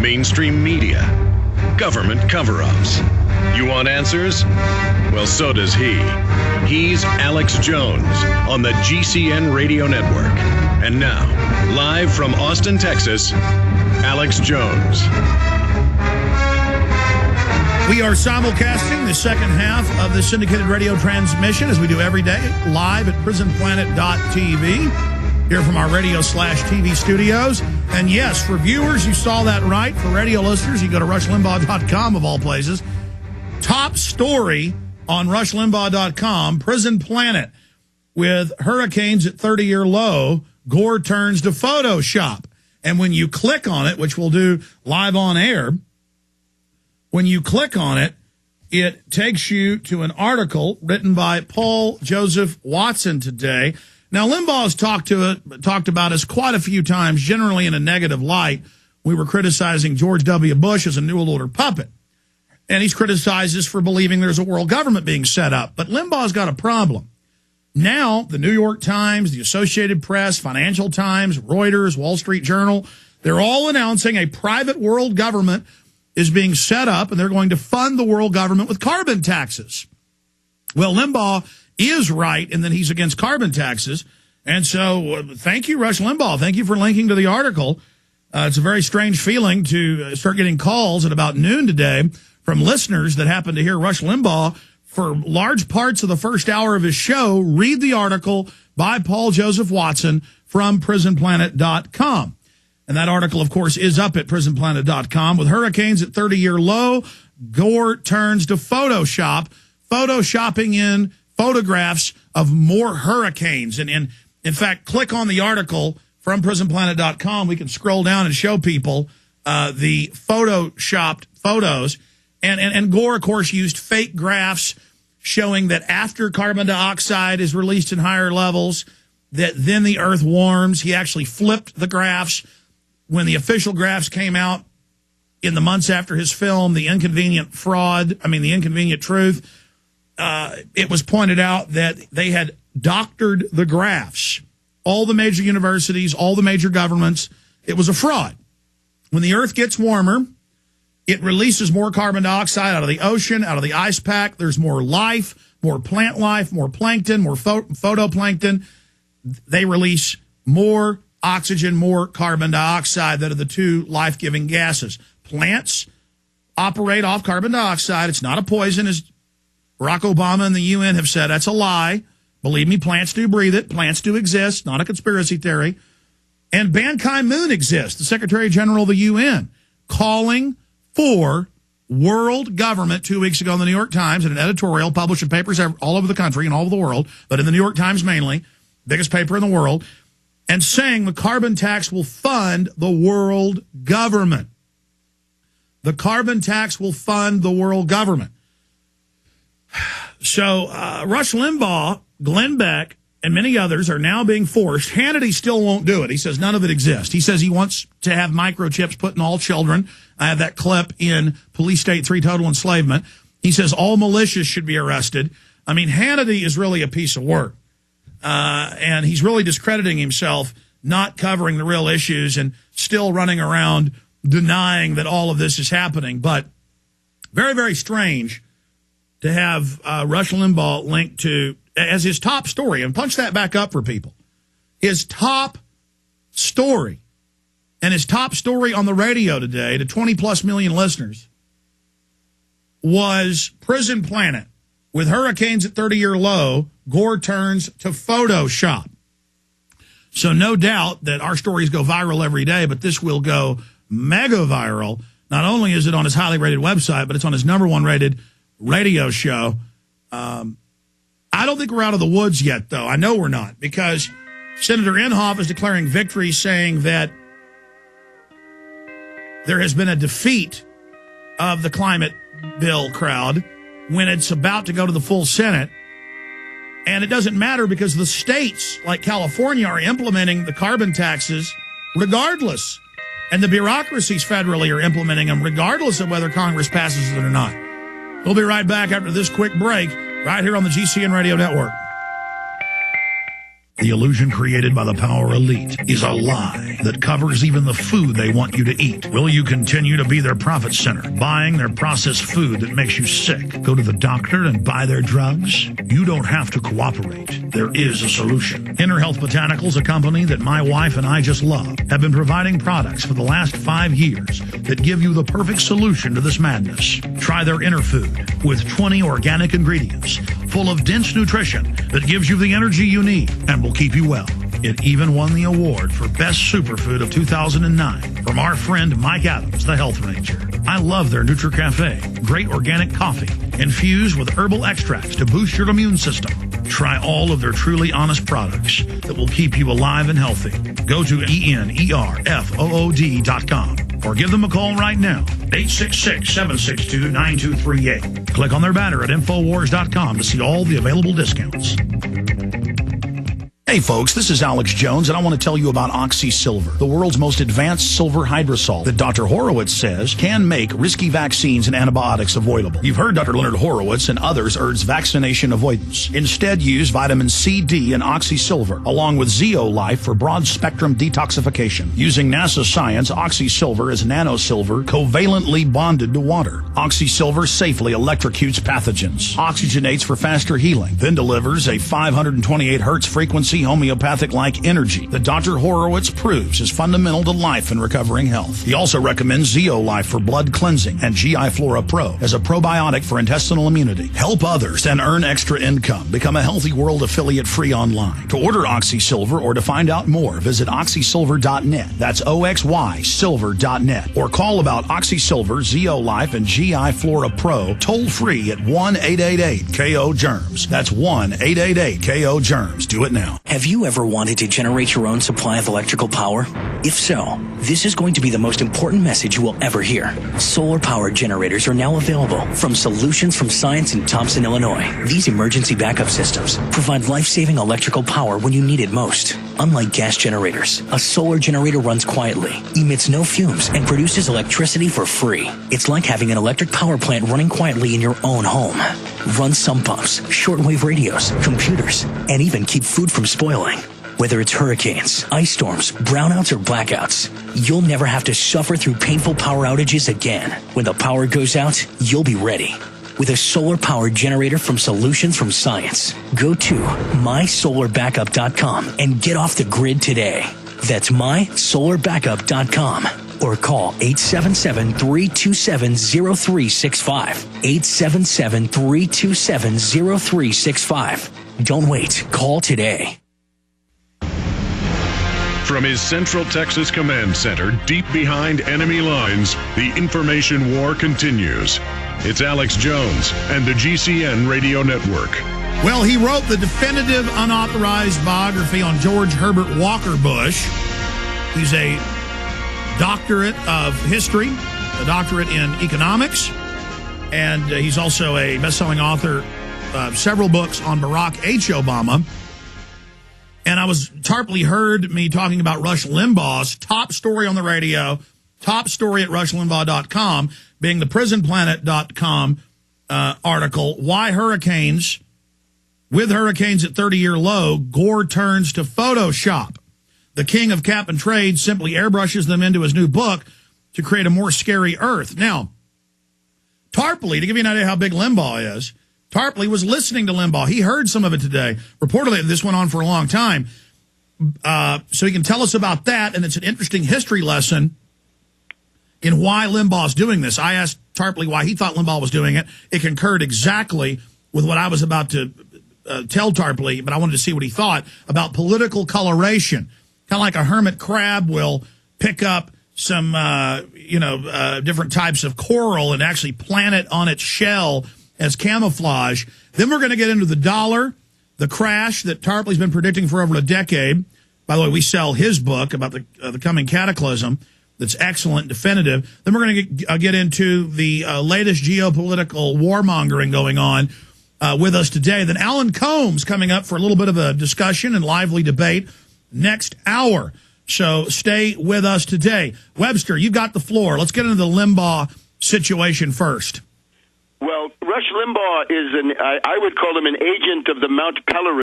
mainstream media, government cover-ups. You want answers? Well, so does he. He's Alex Jones on the GCN Radio Network. And now, live from Austin, Texas, Alex Jones. We are simulcasting the second half of the syndicated radio transmission, as we do every day, live at prisonplanet.tv, here from our radio/TV studios. And yes, for viewers, you saw that right. For radio listeners, you go to rushlimbaugh.com, of all places. Top story on rushlimbaugh.com, Prison Planet. With hurricanes at 30-year low, Gore turns to Photoshop. And when you click on it, which we'll do live on air, when you click on it, it takes you to an article written by Paul Joseph Watson today. Now, Limbaugh's talked about us quite a few times, generally in a negative light. We were criticizing George W. Bush as a New World Order puppet. And he's criticized us for believing there's a world government being set up. But Limbaugh's got a problem. Now, the New York Times, the Associated Press, Financial Times, Reuters, Wall Street Journal, they're all announcing a private world government is being set up, and they're going to fund the world government with carbon taxes. Well, Limbaugh is right in that he's against carbon taxes. And so thank you, Rush Limbaugh. Thank you for linking to the article. It's a very strange feeling to start getting calls at about noon today from listeners that happen to hear Rush Limbaugh for large parts of the first hour of his show read the article by Paul Joseph Watson from prisonplanet.com. And that article, of course, is up at prisonplanet.com. With hurricanes at 30-year low, Gore turns to Photoshop, photoshopping in photographs of more hurricanes. And in fact, click on the article from prisonplanet.com. We can scroll down and show people the photoshopped photos. And Gore, of course, used fake graphs showing that after carbon dioxide is released in higher levels, that then the earth warms. He actually flipped the graphs. When the official graphs came out in the months after his film, The Inconvenient Truth, it was pointed out that they had doctored the graphs. All the major universities, all the major governments, it was a fraud. When the earth gets warmer, it releases more carbon dioxide out of the ocean, out of the ice pack. There's more life, more plant life, more plankton, more photoplankton. They release more oxygen, more carbon dioxide, that are the two life-giving gases. Plants operate off carbon dioxide. It's not a poison, as Barack Obama and the UN have said. That's a lie. Believe me, plants do breathe it. Plants do exist, not a conspiracy theory. And Ban Ki-moon exists, the Secretary General of the UN, calling for world government 2 weeks ago in the New York Times, in an editorial published in papers all over the country and all over the world, but in the New York Times mainly, biggest paper in the world, and saying the carbon tax will fund the world government. The carbon tax will fund the world government. So Rush Limbaugh, Glenn Beck, and many others are now being forced. Hannity still won't do it. He says none of it exists. He says he wants to have microchips put in all children. I have that clip in Police State 3 Total Enslavement. He says all militias should be arrested. I mean, Hannity is really a piece of work. And he's really discrediting himself, not covering the real issues and still running around denying that all of this is happening. But very, very strange to have Rush Limbaugh linked to, as his top story, and punch that back up for people. His top story, and his top story on the radio today to 20-plus million listeners, was Prison Planet. With hurricanes at 30-year low, Gore turns to Photoshop. So no doubt that our stories go viral every day, but this will go mega viral. Not only is it on his highly rated website, but it's on his #1 rated radio show. I don't think we're out of the woods yet, though. I know we're not, because Senator Inhofe is declaring victory, saying that there has been a defeat of the climate bill crowd when it's about to go to the full Senate. And it doesn't matter, because the states like California are implementing the carbon taxes regardless. And the bureaucracies federally are implementing them regardless of whether Congress passes it or not. We'll be right back after this quick break right here on the GCN Radio Network. The illusion created by the power elite is a lie that covers even the food they want you to eat. Will you continue to be their profit center, buying their processed food that makes you sick? Go to the doctor and buy their drugs? You don't have to cooperate. There is a solution. Inner Health Botanicals, a company that my wife and I just love, have been providing products for the last 5 years that give you the perfect solution to this madness. Try their Inner Food with 20 organic ingredients full of dense nutrition that gives you the energy you need and will keep you well. It even won the award for Best Superfood of 2009 from our friend Mike Adams, the Health Ranger. I love their NutriCafe, great organic coffee infused with herbal extracts to boost your immune system. Try all of their truly honest products that will keep you alive and healthy. Go to ENERFOOD.com or give them a call right now, 866-762-9238. Click on their banner at Infowars.com to see all the available discounts. Hey folks, this is Alex Jones, and I want to tell you about Oxy Silver, the world's most advanced silver hydrosol that Dr. Horowitz says can make risky vaccines and antibiotics avoidable. You've heard Dr. Leonard Horowitz and others urge vaccination avoidance. Instead, use vitamin C, D, and Oxy Silver, along with Zeolife for broad-spectrum detoxification. Using NASA science, Oxy Silver is nanosilver covalently bonded to water. Oxy Silver safely electrocutes pathogens, oxygenates for faster healing, then delivers a 528 hertz frequency homeopathic-like energy that Dr. Horowitz proves is fundamental to life and recovering health. He also recommends Zeolife for blood cleansing and GI Flora Pro as a probiotic for intestinal immunity. Help others and earn extra income. Become a Healthy World affiliate free online. To order Oxy Silver or to find out more, visit oxysilver.net. That's OXYsilver.net. Or call about Oxy Silver, Zeolife, and GI Flora Pro toll free at 1-888-KO-GERMS. That's 1-888-KO-GERMS. Do it now. Have you ever wanted to generate your own supply of electrical power? If so, this is going to be the most important message you will ever hear. Solar-powered generators are now available from Solutions from Science in Thompson, Illinois. These emergency backup systems provide life-saving electrical power when you need it most. Unlike gas generators, a solar generator runs quietly, emits no fumes, and produces electricity for free. It's like having an electric power plant running quietly in your own home. Run sump pumps, shortwave radios, computers, and even keep food from spoiling. Whether it's hurricanes, ice storms, brownouts, or blackouts, you'll never have to suffer through painful power outages again. When the power goes out, you'll be ready. With a solar-powered generator from Solutions from Science, go to mysolarbackup.com and get off the grid today. That's mysolarbackup.com. Or call 877-327-0365. 877-327-0365. Don't wait. Call today. From his Central Texas Command Center, deep behind enemy lines, the information war continues. It's Alex Jones and the GCN Radio Network. Well, he wrote the definitive unauthorized biography on George Herbert Walker Bush. He's a doctorate of history, a doctorate in economics, and he's also a best-selling author of several books on Barack H. Obama. And Tarpley heard me talking about Rush Limbaugh's top story on the radio, top story at rushlimbaugh.com, being the prisonplanet.com article, Why Hurricanes, with Hurricanes at 30-year low, Gore turns to Photoshop. The king of cap and trade simply airbrushes them into his new book to create a more scary Earth. Now, Tarpley, to give you an idea how big Limbaugh is, Tarpley was listening to Limbaugh. He heard some of it today. Reportedly, this went on for a long time. So he can tell us about that, and it's an interesting history lesson in why Limbaugh's doing this. I asked Tarpley why he thought Limbaugh was doing it. It concurred exactly with what I was about to tell Tarpley, but I wanted to see what he thought about political coloration. Kind of like a hermit crab will pick up some, different types of coral and actually plant it on its shell as camouflage. Then we're going to get into the dollar, the crash that Tarpley's been predicting for over a decade. By the way, we sell his book about the coming cataclysm that's excellent, definitive. Then we're going to get into the latest geopolitical warmongering going on with us today. Then Alan Colmes coming up for a little bit of a discussion and lively debate next hour. So stay with us today. Webster, you got the floor. Let's get into the Limbaugh situation first. Well, Rush Limbaugh is I would call him an agent of the Mount Pelerin